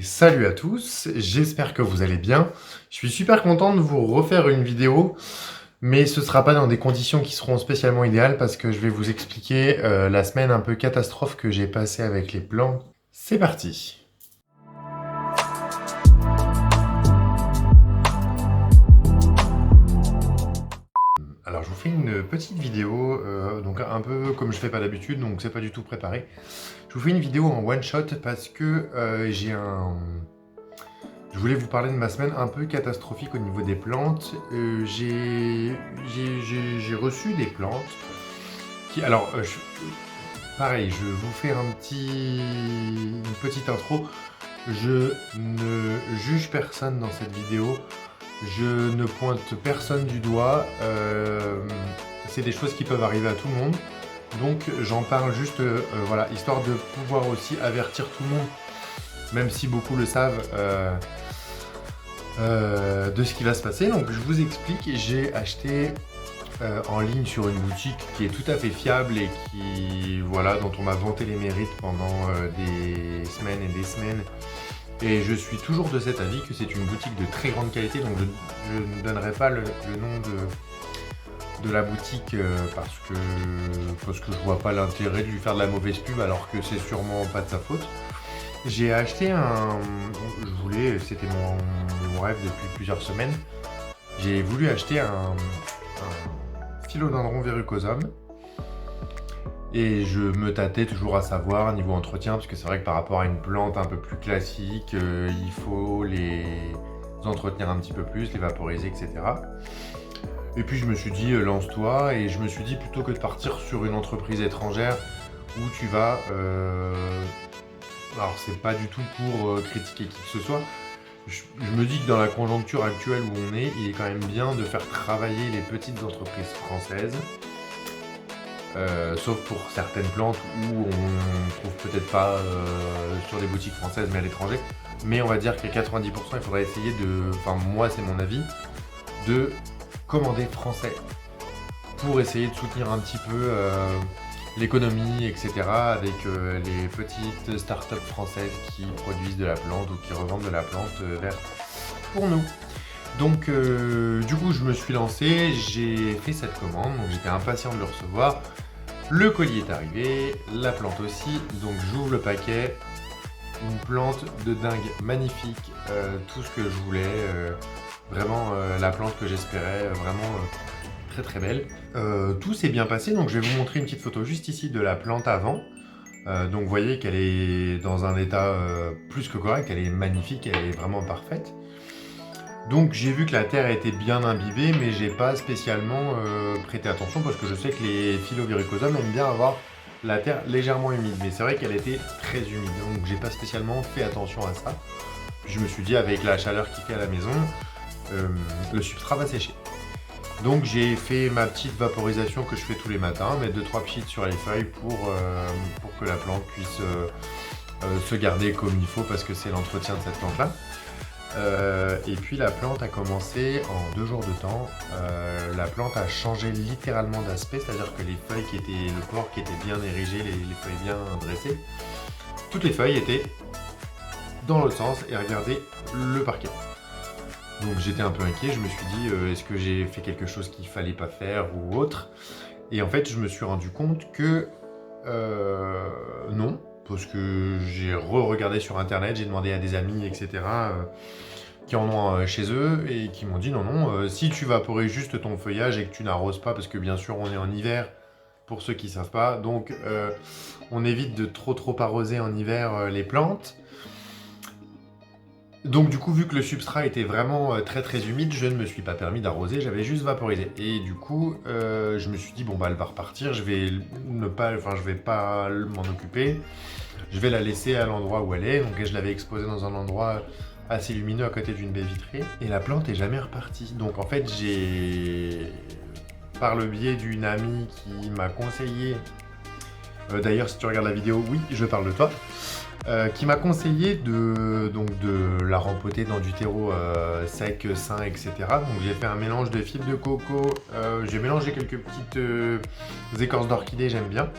Salut à tous, j'espère que vous allez bien. Je suis super content de vous refaire une vidéo, mais ce sera pas dans des conditions qui seront spécialement idéales parce que je vais vous expliquer la semaine un peu catastrophe que j'ai passée avec les plantes. C'est parti. Alors je vous fais une petite vidéo, donc un peu comme je fais pas d'habitude, donc c'est pas du tout préparé. Je vous fais une vidéo en one shot parce que je voulais vous parler de ma semaine un peu catastrophique au niveau des plantes. J'ai reçu des plantes qui... Alors, pareil, je vais vous faire une petite intro. Je ne juge personne dans cette vidéo. Je ne pointe personne du doigt. C'est des choses qui peuvent arriver à tout le monde. Donc j'en parle juste, voilà, histoire de pouvoir aussi avertir tout le monde, même si beaucoup le savent, de ce qui va se passer. Donc je vous explique, j'ai acheté en ligne sur une boutique qui est tout à fait fiable et qui, voilà, dont on m'a vanté les mérites pendant des semaines et des semaines. Et je suis toujours de cet avis que c'est une boutique de très grande qualité, donc je ne donnerai pas le nom de la boutique parce que je vois pas l'intérêt de lui faire de la mauvaise pub alors que c'est sûrement pas de sa faute. J'ai acheté c'était mon rêve depuis plusieurs semaines, j'ai voulu acheter un philodendron verrucosum et je me tâtais toujours à savoir niveau entretien, parce que c'est vrai que par rapport à une plante un peu plus classique, il faut les entretenir un petit peu plus, les vaporiser, etc. Et puis je me suis dit, lance-toi, et je me suis dit, plutôt que de partir sur une entreprise étrangère où tu vas... alors c'est pas du tout pour critiquer qui que ce soit, je me dis que dans la conjoncture actuelle où on est, il est quand même bien de faire travailler les petites entreprises françaises, sauf pour certaines plantes où on trouve peut-être pas sur des boutiques françaises mais à l'étranger. Mais on va dire qu'à 90%, il faudrait essayer de, enfin moi c'est mon avis, de commander français pour essayer de soutenir un petit peu l'économie, etc. avec les petites startups françaises qui produisent de la plante ou qui revendent de la plante verte pour nous. Donc du coup je me suis lancé, j'ai fait cette commande, donc j'étais impatient de le recevoir. Le colis est arrivé, la plante aussi, donc j'ouvre le paquet. Une plante de dingue, magnifique, tout ce que je voulais, vraiment la plante que j'espérais, vraiment très très belle. Tout s'est bien passé, donc je vais vous montrer une petite photo juste ici de la plante avant. Donc vous voyez qu'elle est dans un état plus que correct, elle est magnifique, elle est vraiment parfaite. Donc j'ai vu que la terre était bien imbibée, mais j'ai pas spécialement prêté attention parce que je sais que les phylloverrucosum aiment bien avoir la terre légèrement humide, mais c'est vrai qu'elle était très humide, donc j'ai pas spécialement fait attention à ça. Puis je me suis dit, avec la chaleur qu'il fait à la maison, le substrat va sécher. Donc j'ai fait ma petite vaporisation que je fais tous les matins, mettre 2-3 pchites sur les feuilles pour que la plante puisse se garder comme il faut, parce que c'est l'entretien de cette plante-là. Et puis la plante a commencé en 2 jours de temps. La plante a changé littéralement d'aspect, c'est-à-dire que les feuilles qui étaient, le corps qui était bien érigé, les feuilles bien dressées, toutes les feuilles étaient dans l'autre sens et regardaient le parquet. Donc j'étais un peu inquiet, je me suis dit est-ce que j'ai fait quelque chose qu'il fallait pas faire ou autre. Et en fait je me suis rendu compte que non, parce que j'ai re-regardé sur internet, j'ai demandé à des amis, etc. Qui en ont chez eux et qui m'ont dit non, si tu vaporises juste ton feuillage et que tu n'arroses pas, parce que bien sûr on est en hiver, pour ceux qui ne savent pas, donc on évite de trop arroser en hiver les plantes. Donc du coup, vu que le substrat était vraiment très humide, je ne me suis pas permis d'arroser, j'avais juste vaporisé. Et du coup, je me suis dit, bon bah elle va repartir, je vais pas m'en occuper, je vais la laisser à l'endroit où elle est. Donc je l'avais exposée dans un endroit assez lumineux à côté d'une baie vitrée, et la plante est jamais repartie. Donc en fait, j'ai, par le biais d'une amie qui m'a conseillé, d'ailleurs si tu regardes la vidéo, oui, je parle de toi, qui m'a conseillé de la rempoter dans du terreau sec, sain, etc. Donc j'ai fait un mélange de fibres de coco, j'ai mélangé quelques petites écorces d'orchidée, j'aime bien.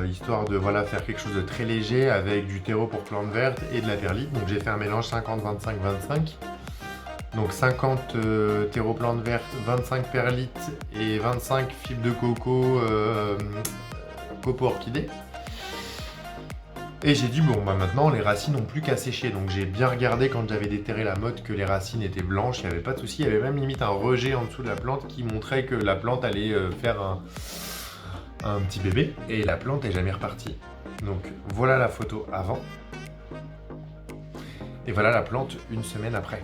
histoire de voilà, faire quelque chose de très léger avec du terreau pour plantes vertes et de la perlite. Donc j'ai fait un mélange 50-25-25. Donc 50 terreau plantes vertes, 25 perlites et 25 fibres de coco orchidée. Et j'ai dit bon bah maintenant les racines n'ont plus qu'à sécher. Donc j'ai bien regardé quand j'avais déterré la motte que les racines étaient blanches, il n'y avait pas de souci. Il y avait même limite un rejet en dessous de la plante qui montrait que la plante allait faire un petit bébé. Et la plante n'est jamais repartie. Donc voilà la photo avant. Et voilà la plante une semaine après.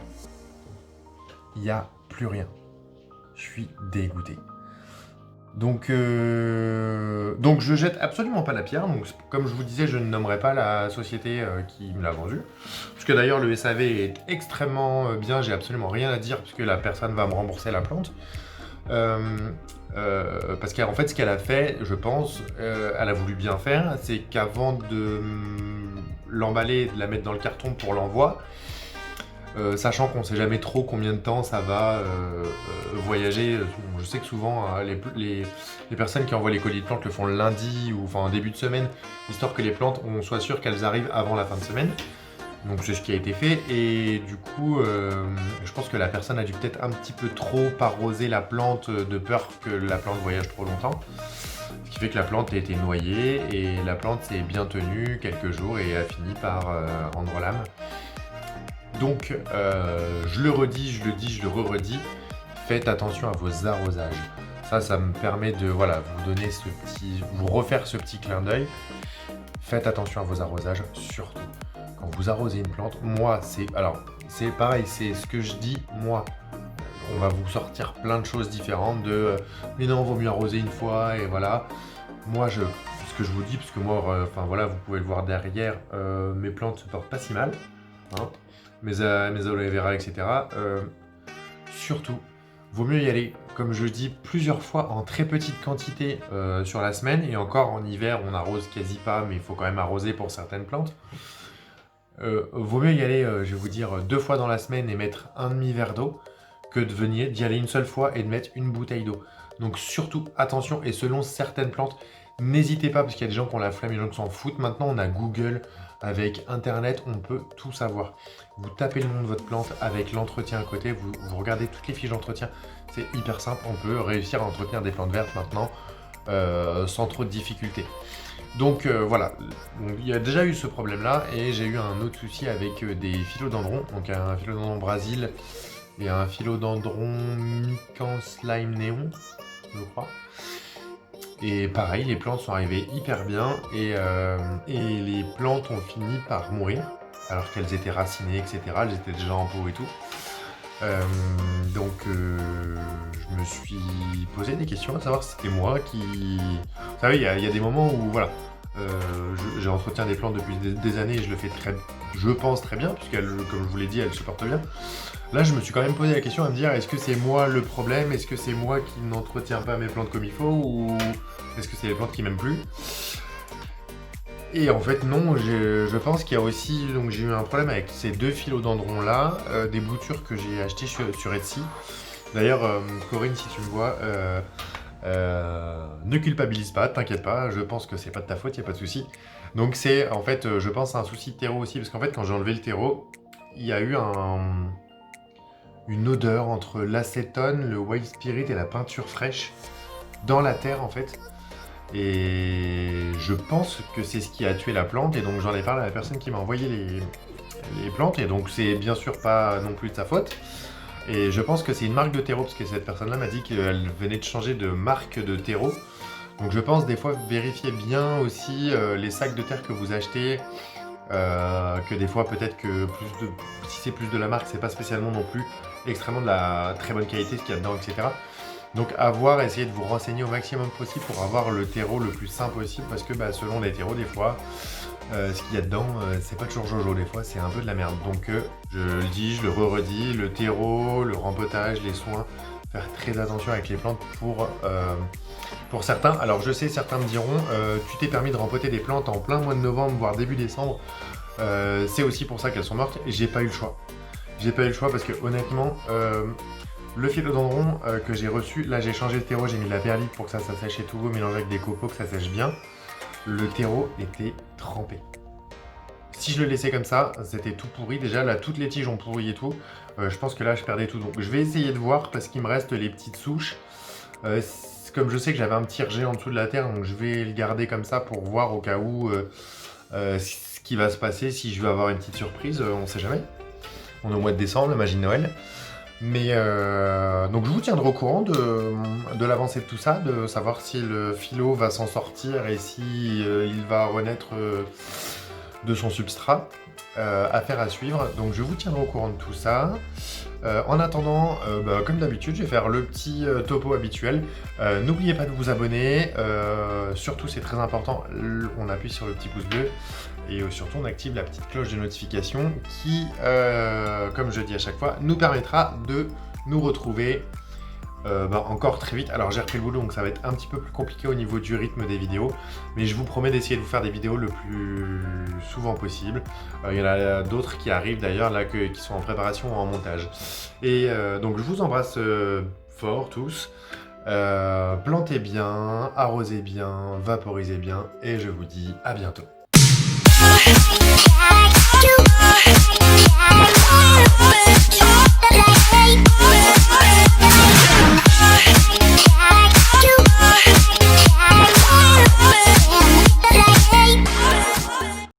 Il n'y a plus rien. Je suis dégoûté. Donc je jette absolument pas la pierre. Donc comme je vous disais, je ne nommerai pas la société qui me l'a vendu. Puisque d'ailleurs le SAV est extrêmement bien, j'ai absolument rien à dire puisque la personne va me rembourser la plante. Parce qu'en fait ce qu'elle a fait, je pense, elle a voulu bien faire, c'est qu'avant de l'emballer et de la mettre dans le carton pour l'envoi, sachant qu'on ne sait jamais trop combien de temps ça va voyager. Je sais que souvent les personnes qui envoient les colis de plantes le font le lundi ou enfin en début de semaine, histoire que les plantes, on soit sûr qu'elles arrivent avant la fin de semaine. Donc c'est ce qui a été fait et du coup je pense que la personne a dû peut-être un petit peu trop arroser la plante de peur que la plante voyage trop longtemps. Ce qui fait que la plante a été noyée et la plante s'est bien tenue quelques jours et a fini par rendre l'âme. Donc, je le redis, je le dis, je le re-redis, faites attention à vos arrosages. Ça me permet de voilà, vous refaire ce petit clin d'œil. Faites attention à vos arrosages, surtout. Quand vous arrosez une plante, moi, c'est pareil, c'est ce que je dis, moi. On va vous sortir plein de choses différentes mais non, vaut mieux arroser une fois, et voilà. Moi, ce que je vous dis, parce que moi, voilà, vous pouvez le voir derrière, mes plantes se portent pas si mal. Hein. Mes aloe vera, etc. Surtout, vaut mieux y aller, comme je dis, plusieurs fois en très petite quantité sur la semaine. Et encore, en hiver, on arrose quasi pas, mais il faut quand même arroser pour certaines plantes. Vaut mieux y aller, je vais vous dire, 2 fois dans la semaine et mettre un demi-verre d'eau que d'y aller une seule fois et de mettre une bouteille d'eau. Donc surtout, attention, et selon certaines plantes, n'hésitez pas, parce qu'il y a des gens qui ont la flemme, des gens qui s'en foutent. Maintenant, on a Google. Avec Internet, on peut tout savoir. Vous tapez le nom de votre plante avec l'entretien à côté, vous regardez toutes les fiches d'entretien. C'est hyper simple, on peut réussir à entretenir des plantes vertes maintenant sans trop de difficultés. Donc voilà, il y a déjà eu ce problème-là et j'ai eu un autre souci avec des philodendrons. Donc un philodendron Brésil et un philodendron Mikan Slime Néon, je crois. Et pareil, les plantes sont arrivées hyper bien et les plantes ont fini par mourir alors qu'elles étaient racinées, etc. Elles étaient déjà en pot et tout. Donc je me suis posé des questions à savoir si c'était moi qui... Vous savez, il y a des moments où voilà, j'entretiens des plantes depuis des années et je le fais je pense très bien, puisqu'elles, comme je vous l'ai dit, elles supportent bien. Là, je me suis quand même posé la question à me dire, est-ce que c'est moi le problème? Est-ce que c'est moi qui n'entretiens pas mes plantes comme il faut? Ou est-ce que c'est les plantes qui m'aiment plus? Et en fait, non, je pense qu'il y a aussi... Donc j'ai eu un problème avec ces 2 philodendrons-là, des boutures que j'ai achetées sur Etsy. D'ailleurs, Corinne, si tu me vois, ne culpabilise pas, t'inquiète pas, je pense que c'est pas de ta faute, il n'y a pas de souci. Donc c'est, en fait, je pense à un souci de terreau aussi, parce qu'en fait, quand j'ai enlevé le terreau, il y a eu une odeur entre l'acétone, le wild spirit et la peinture fraîche dans la terre, en fait. Et je pense que c'est ce qui a tué la plante, et donc j'en ai parlé à la personne qui m'a envoyé les plantes, et donc c'est bien sûr pas non plus de sa faute. Et je pense que c'est une marque de terreau, parce que cette personne-là m'a dit qu'elle venait de changer de marque de terreau. Donc je pense des fois vérifier bien aussi les sacs de terre que vous achetez, que des fois peut-être que si c'est plus de la marque, c'est pas spécialement non plus extrêmement de la très bonne qualité ce qu'il y a dedans, etc. Donc à voir, essayez de vous renseigner au maximum possible pour avoir le terreau le plus sain possible, parce que selon les terreaux, des fois, ce qu'il y a dedans, c'est pas toujours jojo, des fois c'est un peu de la merde. Donc je le dis, je le redis, le terreau, le rempotage, les soins, faire très attention avec les plantes pour certains. Alors je sais, certains me diront, tu t'es permis de rempoter des plantes en plein mois de novembre, voire début décembre, c'est aussi pour ça qu'elles sont mortes, et j'ai pas eu le choix. J'ai pas eu le choix parce que honnêtement, le philodendron que j'ai reçu, là j'ai changé le terreau, j'ai mis de la perlite pour que ça sèche et tout, mélangé avec des copeaux, que ça sèche bien. le terreau était trempé. Si je le laissais comme ça, c'était tout pourri. Déjà, là, toutes les tiges ont pourri et tout. Je pense que là, je perdais tout. Donc, je vais essayer de voir parce qu'il me reste les petites souches. Comme je sais que j'avais un petit rejet en dessous de la terre, donc je vais le garder comme ça pour voir au cas où ce qui va se passer, si je vais avoir une petite surprise, on sait jamais. On est au mois de décembre, la magie de Noël. Mais donc je vous tiendrai au courant de l'avancée de tout ça, de savoir si le philo va s'en sortir et si il va renaître de son substrat. Affaire à suivre, donc je vous tiendrai au courant de tout ça. En attendant, comme d'habitude, je vais faire le petit topo habituel. N'oubliez pas de vous abonner, surtout c'est très important, on appuie sur le petit pouce bleu et surtout on active la petite cloche de notification qui, comme je dis à chaque fois, nous permettra de nous retrouver encore très vite. Alors j'ai repris le boulot donc ça va être un petit peu plus compliqué au niveau du rythme des vidéos, mais je vous promets d'essayer de vous faire des vidéos le plus souvent possible. Il y en a d'autres qui arrivent d'ailleurs là qui sont en préparation ou en montage. Et donc je vous embrasse fort tous. Plantez bien, arrosez bien, vaporisez bien et je vous dis à bientôt.